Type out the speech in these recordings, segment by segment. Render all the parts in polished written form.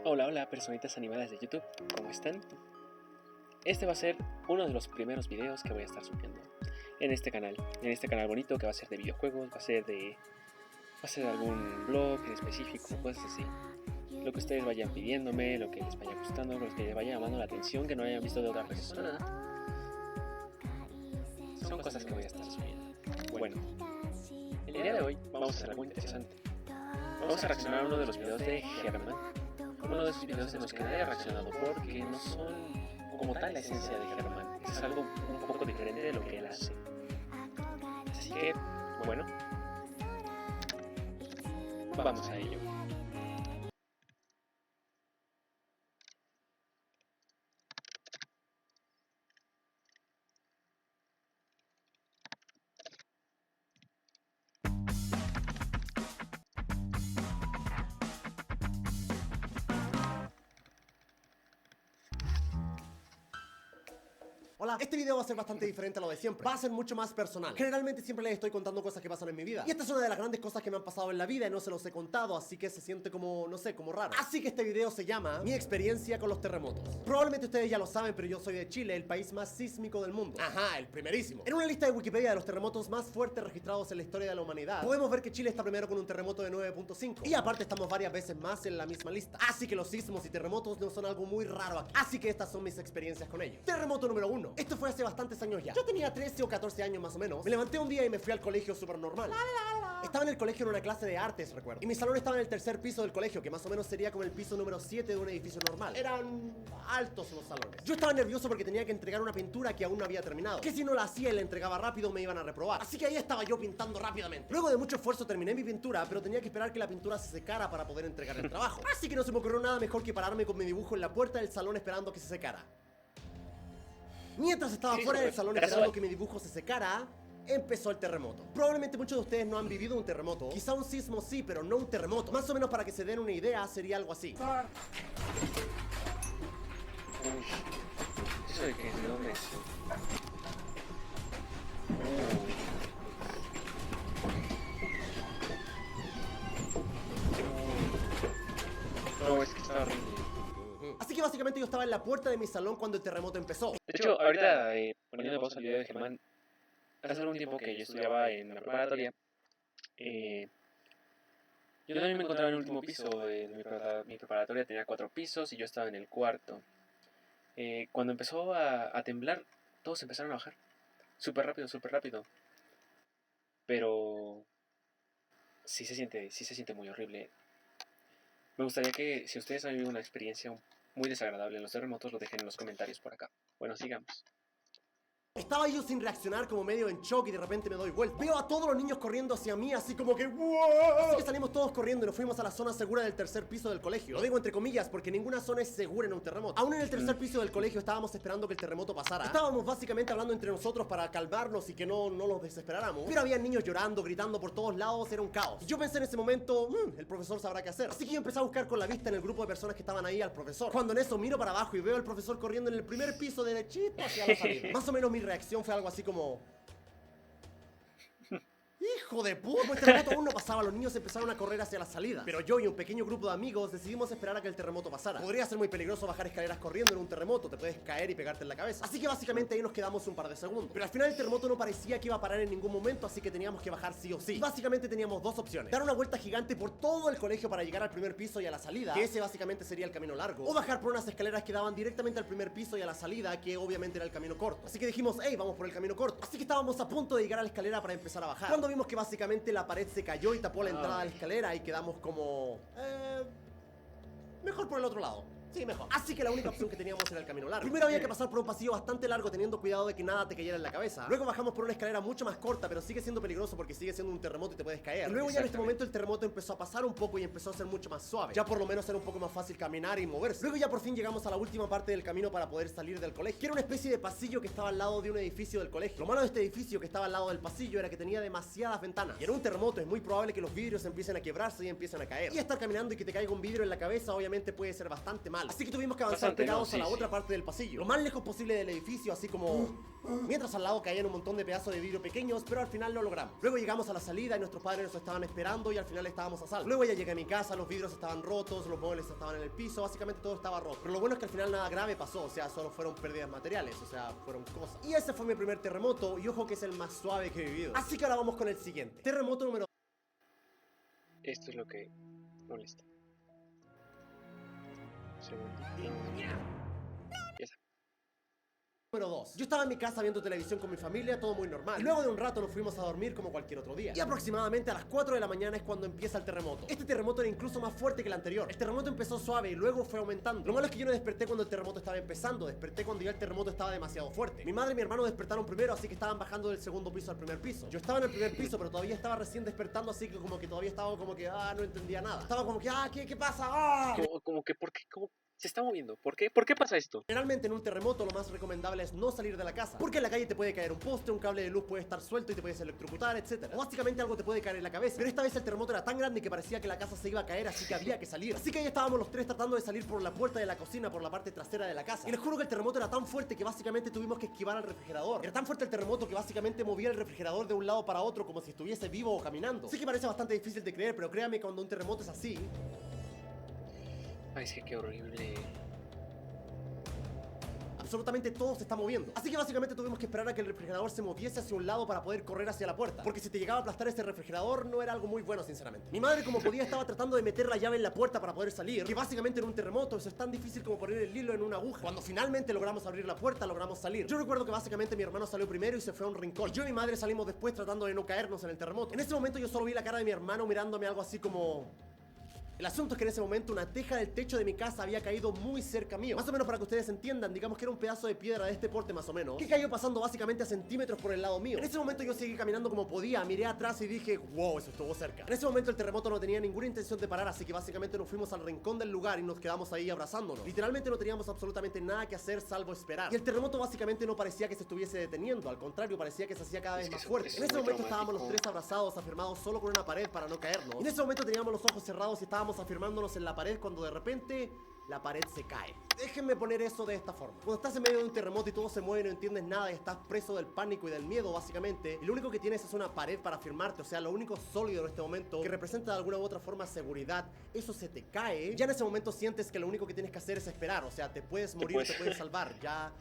Hola, hola, personitas animadas de YouTube, ¿cómo están? Este va a ser uno de los primeros videos que voy a estar subiendo en este canal bonito que va a ser de videojuegos, va a ser de algún blog en específico, cosas así. Lo que ustedes vayan pidiéndome, lo que les vaya gustando, lo que les vaya llamando la atención, que no hayan visto de otra persona. Son cosas que voy a estar subiendo. Bueno, el día de hoy vamos a hacer algo interesante. Vamos a reaccionar a uno de los videos de Germán. Uno de esos videos en los que nadie ha reaccionado porque no son como tal la esencia de Germán. Es algo un poco diferente de lo que él hace. Así que, bueno, vamos a ello. Hola, este video va a ser bastante diferente a lo de siempre. Va a ser mucho más personal. Generalmente siempre les estoy contando cosas que pasan en mi vida. Y esta es una de las grandes cosas que me han pasado en la vida y no se los he contado, así que se siente como, no sé, como raro. Así que este video se llama Mi experiencia con los terremotos. Probablemente ustedes ya lo saben, pero yo soy de Chile, el país más sísmico del mundo. Ajá, el primerísimo. En una lista de Wikipedia de los terremotos más fuertes registrados en la historia de la humanidad, podemos ver que Chile está primero con un terremoto de 9.5. Y aparte estamos varias veces más en la misma lista. Así que los sismos y terremotos no son algo muy raro aquí. Así que estas son mis experiencias con ellos. Terremoto número 1. Esto fue hace bastantes años ya. Yo tenía 13 o 14 años más o menos. Me levanté un día y me fui al colegio súper normal. Estaba en el colegio en una clase de artes, recuerdo. Y mi salón estaba en el tercer piso del colegio, que más o menos sería como el piso número 7 de un edificio normal. Eran altos los salones. Yo estaba nervioso porque tenía que entregar una pintura que aún no había terminado. Que si no la hacía y la entregaba rápido me iban a reprobar. Así que ahí estaba yo pintando rápidamente. Luego de mucho esfuerzo terminé mi pintura, pero tenía que esperar que la pintura se secara para poder entregar el trabajo. Así que no se me ocurrió nada mejor que pararme con mi dibujo en la puerta del salón esperando que se secara. Mientras estaba fuera del salón esperando que mi dibujo se secara, empezó el terremoto. Probablemente muchos de ustedes no han vivido un terremoto. Quizá un sismo sí, pero no un terremoto. Más o menos para que se den una idea, sería algo así. ¿Eso de qué? ¿De dónde es? No, es que está horrible. Así que básicamente yo estaba en la puerta de mi salón cuando el terremoto empezó. De hecho, ahorita poniendo pausa al video de Germán, hace algún tiempo que yo estudiaba en la preparatoria, yo también me encontraba en el último piso. Mi preparatoria tenía 4 pisos y yo estaba en el cuarto. Cuando empezó a temblar, todos empezaron a bajar. Súper rápido. Pero sí se siente muy horrible. Me gustaría que si ustedes han vivido una experiencia muy desagradable en los terremotos, lo dejen en los comentarios por acá. Bueno, sigamos. Estaba yo sin reaccionar, como medio en shock, y de repente me doy vuelta. Veo a todos los niños corriendo hacia mí, así como que ¡wow! Así que salimos todos corriendo y nos fuimos a la zona segura del tercer piso del colegio. Lo digo entre comillas porque ninguna zona es segura en un terremoto. Aún en el tercer piso del colegio estábamos esperando que el terremoto pasara. Estábamos básicamente hablando entre nosotros para calmarnos y que no los desesperáramos. Pero había niños llorando, gritando por todos lados, era un caos. Y yo pensé en ese momento, el profesor sabrá qué hacer. Así que yo empecé a buscar con la vista en el grupo de personas que estaban ahí al profesor. Cuando en eso miro para abajo y veo al profesor corriendo en el primer piso derechito hacia la salida. Más o menos mi reacción fue algo así como... ¡Hijo de puta! Pues el terremoto aún no pasaba, los niños empezaron a correr hacia la salida. Pero yo y un pequeño grupo de amigos decidimos esperar a que el terremoto pasara. Podría ser muy peligroso bajar escaleras corriendo en un terremoto, te puedes caer y pegarte en la cabeza. Así que básicamente ahí nos quedamos un par de segundos. Pero al final el terremoto no parecía que iba a parar en ningún momento, así que teníamos que bajar sí o sí. Y básicamente teníamos dos opciones: dar una vuelta gigante por todo el colegio para llegar al primer piso y a la salida, que ese básicamente sería el camino largo, o bajar por unas escaleras que daban directamente al primer piso y a la salida, que obviamente era el camino corto. Así que dijimos, hey, vamos por el camino corto. Así que estábamos a punto de llegar a la escalera para empezar a bajar, cuando vimos que básicamente la pared se cayó y tapó la entrada de la escalera y quedamos como... mejor por el otro lado. Sí, mejor. Así que la única opción que teníamos era el camino largo. Primero había que pasar por un pasillo bastante largo teniendo cuidado de que nada te cayera en la cabeza. Luego bajamos por una escalera mucho más corta, pero sigue siendo peligroso porque sigue siendo un terremoto y te puedes caer. Y luego ya en este momento el terremoto empezó a pasar un poco y empezó a ser mucho más suave. Ya por lo menos era un poco más fácil caminar y moverse. Luego ya por fin llegamos a la última parte del camino para poder salir del colegio, que era una especie de pasillo que estaba al lado de un edificio del colegio. Lo malo de este edificio que estaba al lado del pasillo era que tenía demasiadas ventanas. Y en un terremoto es muy probable que los vidrios empiecen a quebrarse y empiecen a caer. Y estar caminando y que te caiga un vidrio en la cabeza obviamente puede ser bastante malo. mal. Así que tuvimos que avanzar Bastante, pegados ¿no? a la Sí, otra sí. parte del pasillo, lo más lejos posible del edificio, así como... Mientras al lado caían un montón de pedazos de vidrio pequeños, pero al final lo logramos. Luego llegamos a la salida y nuestros padres nos estaban esperando y al final estábamos a salvo. Luego ya llegué a mi casa, los vidrios estaban rotos, los muebles estaban en el piso, básicamente todo estaba roto. Pero lo bueno es que al final nada grave pasó, o sea, solo fueron pérdidas materiales, o sea, fueron cosas. Y ese fue mi primer terremoto y ojo que es el más suave que he vivido. Así que ahora vamos con el siguiente. Terremoto número... Esto es lo que molesta. Segundo. Ya está. Número 2. Yo estaba en mi casa viendo televisión con mi familia, todo muy normal. Y luego de un rato nos fuimos a dormir como cualquier otro día. Y aproximadamente a las 4 de la mañana es cuando empieza el terremoto. Este terremoto era incluso más fuerte que el anterior. El terremoto empezó suave y luego fue aumentando. Lo malo es que yo no desperté cuando el terremoto estaba empezando, desperté cuando ya el terremoto estaba demasiado fuerte. Mi madre y mi hermano despertaron primero, así que estaban bajando del segundo piso al primer piso. Yo estaba en el primer piso, pero todavía estaba recién despertando, así que como que todavía estaba como que, no entendía nada. Estaba como que, ¿qué pasa? Como que, ¿por qué? ¿Cómo se está moviendo? ¿Por qué? ¿Por qué pasa esto? Generalmente en un terremoto lo más recomendable es no salir de la casa, porque en la calle te puede caer un poste, un cable de luz puede estar suelto y te puedes electrocutar, etc. O básicamente algo te puede caer en la cabeza. Pero esta vez el terremoto era tan grande que parecía que la casa se iba a caer, así que había que salir. Así que ahí estábamos los tres tratando de salir por la puerta de la cocina, por la parte trasera de la casa. Y les juro que el terremoto era tan fuerte que básicamente tuvimos que esquivar al refrigerador. Era tan fuerte el terremoto que básicamente movía el refrigerador de un lado para otro como si estuviese vivo o caminando. Sé que parece bastante difícil de creer, pero créame, cuando un terremoto es así, Ay, es que qué horrible. absolutamente todo se está moviendo. Así que básicamente tuvimos que esperar a que el refrigerador se moviese hacia un lado para poder correr hacia la puerta. Porque si te llegaba a aplastar ese refrigerador no era algo muy bueno, sinceramente. Mi madre, como podía, estaba tratando de meter la llave en la puerta para poder salir. Que básicamente en un terremoto eso es tan difícil como poner el hilo en una aguja. Cuando finalmente logramos abrir la puerta, logramos salir. Yo recuerdo que básicamente mi hermano salió primero y se fue a un rincón. Y yo y mi madre salimos después tratando de no caernos en el terremoto. En ese momento yo solo vi la cara de mi hermano mirándome algo así como... El asunto es que en ese momento una teja del techo de mi casa había caído muy cerca mío. Más o menos para que ustedes entiendan, digamos que era un pedazo de piedra de este porte más o menos, que cayó pasando básicamente a centímetros por el lado mío. En ese momento yo seguí caminando como podía, miré atrás y dije, wow, eso estuvo cerca. En ese momento el terremoto no tenía ninguna intención de parar, así que básicamente nos fuimos al rincón del lugar y nos quedamos ahí abrazándonos. Literalmente no teníamos absolutamente nada que hacer salvo esperar. Y el terremoto básicamente no parecía que se estuviese deteniendo, al contrario, parecía que se hacía cada vez más fuerte. En ese momento estábamos los tres abrazados, afirmados solo con una pared para no caernos. Y en ese momento teníamos los ojos cerrados y estábamos afirmándonos en la pared cuando de repente la pared se cae. Déjenme poner eso de esta forma. Cuando estás en medio de un terremoto y todo se mueve y no entiendes nada y estás preso del pánico y del miedo básicamente, y lo único que tienes es una pared para afirmarte, o sea, lo único sólido en este momento que representa de alguna u otra forma seguridad, eso se te cae, ya en ese momento sientes que lo único que tienes que hacer es esperar, o sea, te puedes morir, te puedes salvar, ya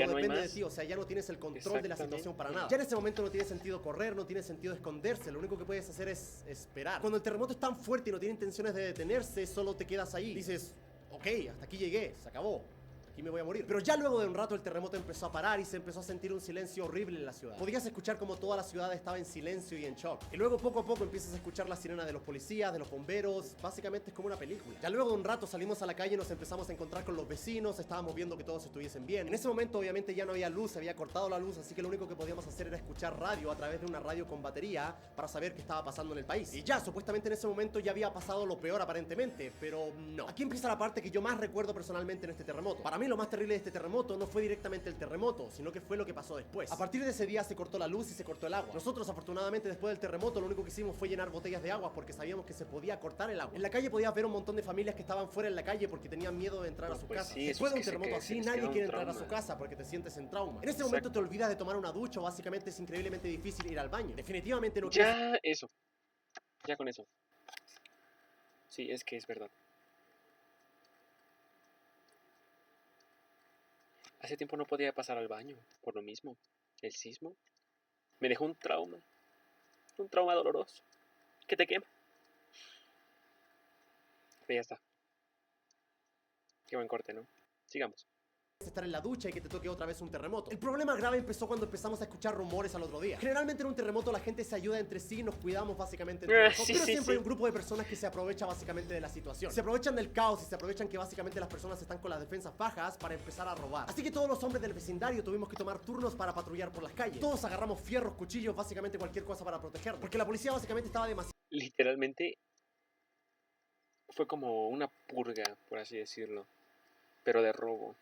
no depende de ti, o sea, ya no tienes el control de la situación para nada. Ya en ese momento no tiene sentido correr, no tiene sentido esconderse, lo único que puedes hacer es esperar. Cuando el terremoto es tan fuerte y no tiene intenciones de detenerse, solo te quedas ahí. Dices, ok, hasta aquí llegué, se acabó. Aquí me voy a morir. Pero ya luego de un rato el terremoto empezó a parar y se empezó a sentir un silencio horrible en la ciudad. Podías escuchar como toda la ciudad estaba en silencio y en shock. Y luego poco a poco empiezas a escuchar la sirena de los policías, de los bomberos. Básicamente es como una película. Ya luego de un rato salimos a la calle y nos empezamos a encontrar con los vecinos. Estábamos viendo que todos estuviesen bien. En ese momento obviamente ya no había luz, se había cortado la luz, así que lo único que podíamos hacer era escuchar radio a través de una radio con batería para saber qué estaba pasando en el país. Y ya, supuestamente en ese momento ya había pasado lo peor aparentemente, pero no. Aquí empieza la parte que yo más recuerdo personalmente en este terremoto. Para mí lo más terrible de este terremoto no fue directamente el terremoto, sino que fue lo que pasó después. A partir de ese día se cortó la luz y se cortó el agua. Nosotros afortunadamente después del terremoto lo único que hicimos fue llenar botellas de agua porque sabíamos que se podía cortar el agua. En la calle podías ver un montón de familias que estaban fuera en la calle porque tenían miedo de entrar a su casa. Sí, Después de un es que terremoto así nadie quiere entrar a su casa porque te sientes en trauma. En ese momento te olvidas de tomar una ducha o básicamente es increíblemente difícil ir al baño. Definitivamente no quieres... Ya, eso. Ya con eso. Sí, es que es verdad. Hace tiempo no podía pasar al baño, por lo mismo. El sismo me dejó un trauma doloroso, que te quema. Pero ya está. Qué buen corte, ¿no? Sigamos. Estar en la ducha y que te toque otra vez un terremoto. El problema grave empezó cuando empezamos a escuchar rumores al otro día. Generalmente en un terremoto la gente se ayuda entre sí y nos cuidamos básicamente entre nosotros, pero siempre hay un grupo de personas que se aprovecha básicamente de la situación. Se aprovechan del caos y se aprovechan que básicamente las personas están con las defensas bajas para empezar a robar. Así que todos los hombres del vecindario tuvimos que tomar turnos para patrullar por las calles. Todos agarramos fierros, cuchillos, básicamente cualquier cosa para protegernos, porque la policía básicamente estaba demasiado... Literalmente fue como una purga, por así decirlo, pero de robo.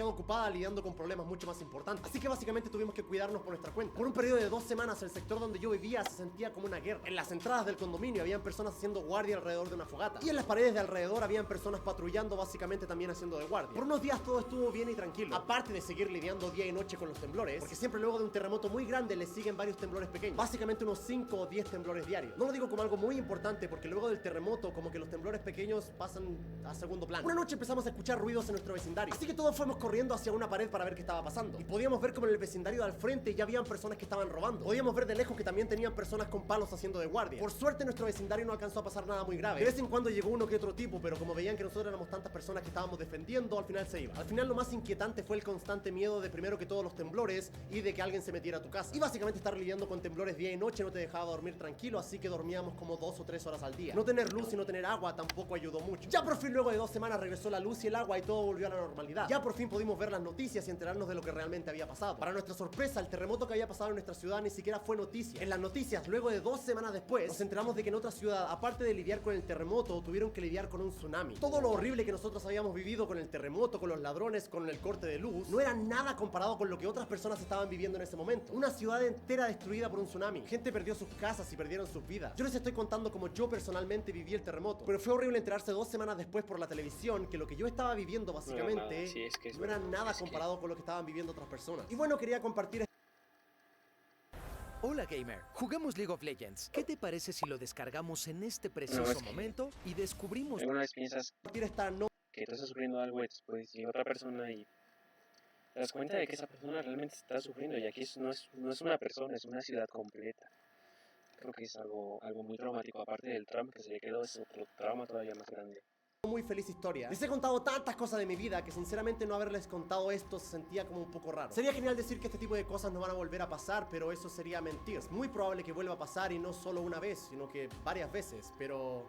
ocupada lidiando con problemas mucho más importantes. Así que básicamente tuvimos que cuidarnos por nuestra cuenta. Por un periodo de 2 semanas el sector donde yo vivía se sentía como una guerra. En las entradas del condominio habían personas haciendo guardia alrededor de una fogata. Y en las paredes de alrededor habían personas patrullando, básicamente también haciendo de guardia. Por unos días todo estuvo bien y tranquilo. Aparte de seguir lidiando día y noche con los temblores, porque siempre luego de un terremoto muy grande le siguen varios temblores pequeños. Básicamente unos 5 o 10 temblores diarios. No lo digo como algo muy importante porque luego del terremoto como que los temblores pequeños pasan a segundo plano. Una noche empezamos a escuchar ruidos en nuestro vecindario. Así que todos fuimos corriendo hacia una pared para ver qué estaba pasando. Y podíamos ver como en el vecindario de al frente ya habían personas que estaban robando. Podíamos ver de lejos que también tenían personas con palos haciendo de guardia. Por suerte en nuestro vecindario no alcanzó a pasar nada muy grave. De vez en cuando llegó uno que otro tipo, pero como veían que nosotros éramos tantas personas que estábamos defendiendo, al final se iba. Al final lo más inquietante fue el constante miedo de primero que todos los temblores y de que alguien se metiera a tu casa. Y básicamente estar lidiando con temblores día y noche no te dejaba dormir tranquilo, así que dormíamos como 2 o 3 horas al día. No tener luz y no tener agua tampoco ayudó mucho. Ya por fin luego de 2 semanas regresó la luz y el agua y todo volvió a la normalidad. Ya por fin pudimos ver las noticias y enterarnos de lo que realmente había pasado. Para nuestra sorpresa, el terremoto que había pasado en nuestra ciudad ni siquiera fue noticia. En las noticias, luego de 2 semanas después, nos enteramos de que en otra ciudad, aparte de lidiar con el terremoto, tuvieron que lidiar con un tsunami. Todo lo horrible que nosotros habíamos vivido con el terremoto, con los ladrones, con el corte de luz, no era nada comparado con lo que otras personas estaban viviendo en ese momento. Una ciudad entera destruida por un tsunami. Gente perdió sus casas y perdieron sus vidas. Yo les estoy contando como yo personalmente viví el terremoto, pero fue horrible enterarse 2 semanas después por la televisión que lo que yo estaba viviendo básicamente no era nada comparado con lo que estaban viviendo otras personas. Y bueno, quería compartir. Hola gamer, jugamos League of Legends. ¿Qué te parece si lo descargamos en este preciso momento y descubrimos... Alguna vez piensas que tú estás sufriendo algo y después llega otra persona y te das cuenta de que esa persona realmente está sufriendo y aquí no es una persona, es una ciudad completa. Creo que es algo muy traumático, aparte del trauma que se le quedó, es otro trauma todavía más grande. Muy feliz historia. Les he contado tantas cosas de mi vida que sinceramente no haberles contado esto se sentía como un poco raro. Sería genial decir que este tipo de cosas no van a volver a pasar, pero eso sería mentir. Es muy probable que vuelva a pasar y no solo una vez, sino que varias veces, pero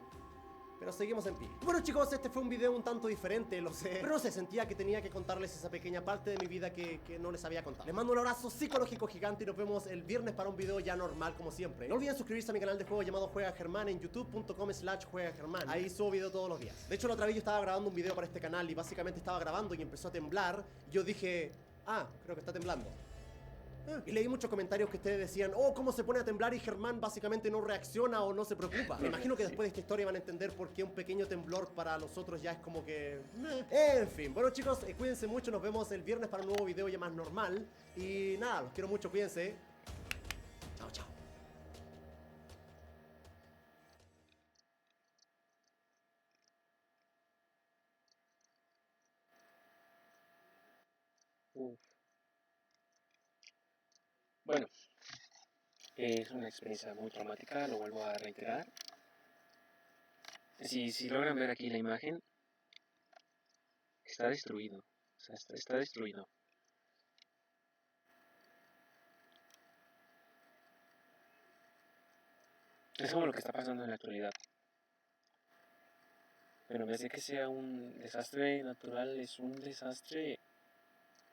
seguimos en pie. Bueno chicos, este fue un video un tanto diferente, lo sé, pero no sé, sentía que tenía que contarles esa pequeña parte de mi vida que no les había contado. Les mando un abrazo psicológico gigante y nos vemos el viernes para un video ya normal como siempre. No olviden suscribirse a mi canal de juego llamado Juega Germán en youtube.com/juegagermán. Ahí subo video todos los días. De hecho la otra vez yo estaba grabando un video para este canal y básicamente estaba grabando y empezó a temblar. Yo dije, creo que está temblando. Y leí muchos comentarios que ustedes decían, oh, cómo se pone a temblar y Germán básicamente no reacciona o no se preocupa. Me imagino que después de esta historia van a entender por qué un pequeño temblor para los otros ya es como que... En fin, bueno chicos, cuídense mucho, nos vemos el viernes para un nuevo video ya más normal. Y nada, los quiero mucho, cuídense. Chao, chao. Bueno, es una experiencia muy traumática, lo vuelvo a reiterar. Si logran ver aquí la imagen, está destruido. O sea, está destruido. Es como lo que está pasando en la actualidad. Pero en vez de que sea un desastre natural, es un desastre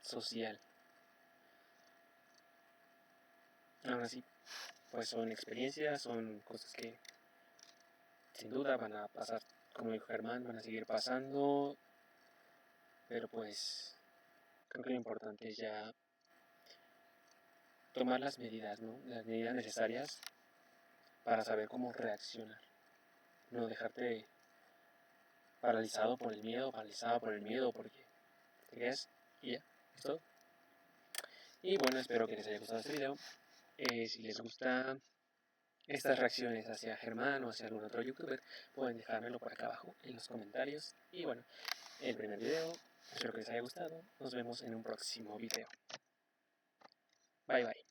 social. Aún así, pues son experiencias, son cosas que sin duda van a pasar, como dijo Germán, van a seguir pasando, pero pues creo que lo importante es ya tomar las medidas, ¿no? Las medidas necesarias para saber cómo reaccionar, no dejarte paralizado por el miedo, porque te quedas y ya, es todo. Y bueno, espero que les haya gustado este video. Si les gustan estas reacciones hacia Germán o hacia algún otro youtuber, pueden dejármelo por acá abajo en los comentarios. Y bueno, el primer video, espero que les haya gustado. Nos vemos en un próximo video. Bye bye.